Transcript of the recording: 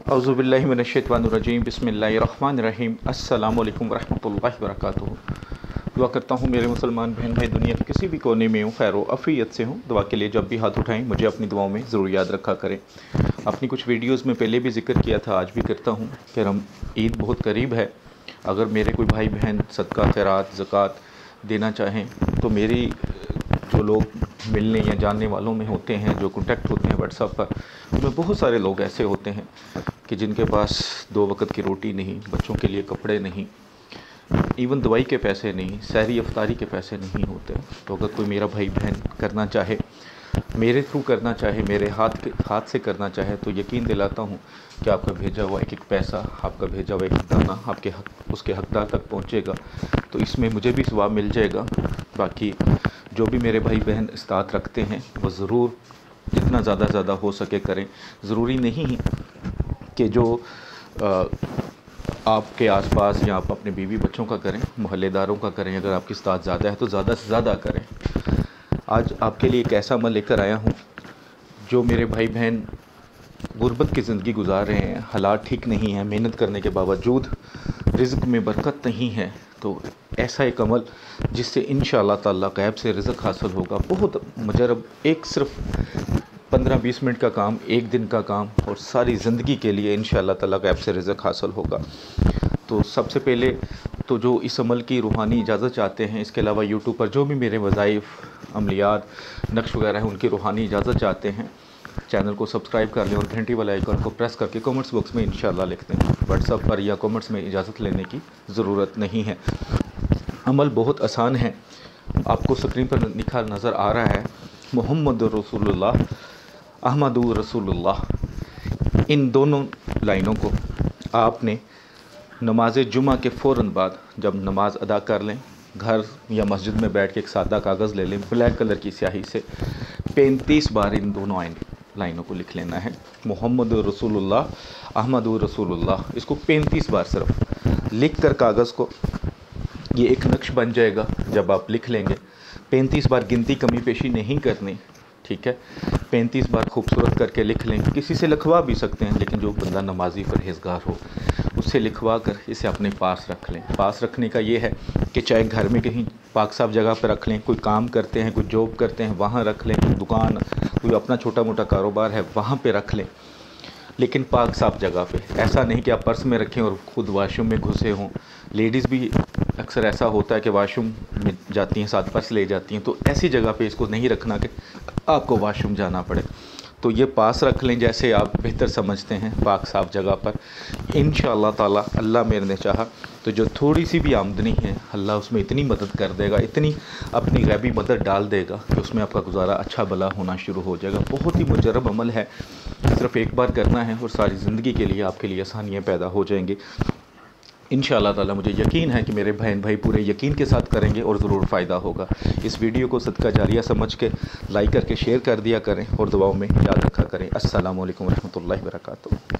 औज़ुबिल्लाहि मिनश्शैतानिर्रजीम बिस्मिल्लाहिर्रहमानिर्रहीम अस्सलामु अलैकुम वरहमतुल्लाहि वबरकातुहू। दुआ करता हूँ मेरे मुसलमान बहन भाई दुनिया के किसी भी कोने में हूँ, खैर व अफ़ियत से हूँ। दुआ के लिए जब भी हाथ उठाएं मुझे अपनी दुआओं में ज़रूर याद रखा करें। अपनी कुछ वीडियोस में पहले भी जिक्र किया था, आज भी करता हूँ कि ईद बहुत करीब है। अगर मेरे कोई भाई बहन सदका खैरात ज़कात देना चाहें तो मेरी जो लोग मिलने या जानने वालों में होते हैं, जो कॉन्टैक्ट होते हैं व्हाट्सएप पर, उनमें बहुत सारे लोग ऐसे होते हैं कि जिनके पास 2 वक्त की रोटी नहीं, बच्चों के लिए कपड़े नहीं, इवन दवाई के पैसे नहीं, सहरी अफ्तारी के पैसे नहीं होते। तो अगर कोई मेरा भाई बहन करना चाहे, मेरे थ्रू करना चाहे, मेरे हाथ से करना चाहे, तो यकीन दिलाता हूँ कि आपका भेजा हुआ एक पैसा, आपका भेजा हुआ एक दाना उसके हकदार तक पहुँचेगा। तो इसमें मुझे भी सवाब मिल जाएगा। बाकी जो भी मेरे भाई बहन इस्तात रखते हैं वो ज़रूर जितना ज़्यादा हो सके करें। ज़रूरी नहीं कि जो आपके आसपास या आप अपने बीवी बच्चों का करें, मोहल्लेदारों का करें। अगर आपकी इस्तात ज़्यादा है तो ज़्यादा से ज़्यादा करें। आज आपके लिए एक ऐसा अमल लेकर आया हूँ, जो मेरे भाई बहन गुर्बत की ज़िंदगी गुजार रहे हैं, हालात ठीक नहीं है, मेहनत करने के बावजूद रिज़्क़ में बरकत नहीं है। तो ऐसा एक अमल जिससे इंशाअल्लाह ताला गैब से रिज़्क़ हासिल होगा। बहुत मुजरब, एक सिर्फ 15-20 मिनट का काम, एक दिन का काम, और सारी ज़िंदगी के लिए इंशाअल्लाह ताला गैब से रिज़्क़ हासिल होगा। तो सबसे पहले तो जो इस अमल की रूहानी इजाज़त चाहते हैं, इसके अलावा यूट्यूब पर जो भी मेरे वज़ाइफ़ अमलियात नक्श वगैरह हैं, उनकी रूहानी इजाज़त चाहते हैं, चैनल को सब्सक्राइब कर लें और घंटी वाला आइकन को प्रेस करके कमेंट्स बॉक्स में इंशाअल्लाह लिख दें। व्हाट्सएप पर या कमेंट्स में इजाज़त लेने की ज़रूरत नहीं है। अमल बहुत आसान है। आपको स्क्रीन पर लिखा नज़र आ रहा है मुहम्मदुर रसूलुल्लाह, अहमदुर रसूलुल्लाह। इन दोनों लाइनों को आपने नमाज जुमा के फ़ौरन बाद जब नमाज अदा कर लें, घर या मस्जिद में बैठ के एक सादा कागज़ ले लें, ब्लैक कलर की स्याही से 35 बार इन दोनों लाइनों को लिख लेना है। मुहम्मदुर रसूलुल्लाह, अहमदुर रसूलुल्लाह, इसको 35 बार सिर्फ लिख कर कागज़ को, ये एक नक्श बन जाएगा। जब आप लिख लेंगे, 35 बार गिनती कमी पेशी नहीं करनी, ठीक है। 35 बार खूबसूरत करके लिख लें। किसी से लिखवा भी सकते हैं, लेकिन जो बंदा नमाजी परहेज़गार हो उससे लिखवा कर इसे अपने पास रख लें। पास रखने का ये है कि चाहे घर में कहीं पाक साफ जगह पर रख लें, कोई काम करते हैं, कोई जॉब करते हैं वहाँ रख लें, कोई दुकान, कोई अपना छोटा मोटा कारोबार है वहाँ पे रख लें, लेकिन पाक साफ जगह पे। ऐसा नहीं कि आप पर्स में रखें और ख़ुद वाशरूम में घुसे हों। लेडीज़ भी अक्सर ऐसा होता है कि वाशरूम में जाती हैं, साथ पर्स ले जाती हैं, तो ऐसी जगह पे इसको नहीं रखना कि आपको वाशरूम जाना पड़े। तो ये पास रख लें जैसे आप बेहतर समझते हैं, पाक साफ जगह पर। इंशाअल्लाह ताला अल्लाह मेरे ने चाहा तो जो थोड़ी सी भी आमदनी है, अल्लाह उसमें इतनी मदद कर देगा, इतनी अपनी गैबी मदद डाल देगा कि उसमें आपका गुजारा अच्छा भला होना शुरू हो जाएगा। बहुत ही मुजरब अमल है, सिर्फ़ एक बार करना है और सारी ज़िंदगी के लिए आपके लिए आसानियाँ पैदा हो जाएंगी इंशाअल्लाह ताला। मुझे यकीन है कि मेरे बहन भाई पूरे यकीन के साथ करेंगे और ज़रूर फ़ायदा होगा। इस वीडियो को सदका जारिया समझ के लाइक करके शेयर कर दिया करें और दुआओं में याद रखा करें। अस्सलामु अलैकुम रहमतुल्लाहि व बरकातुहू।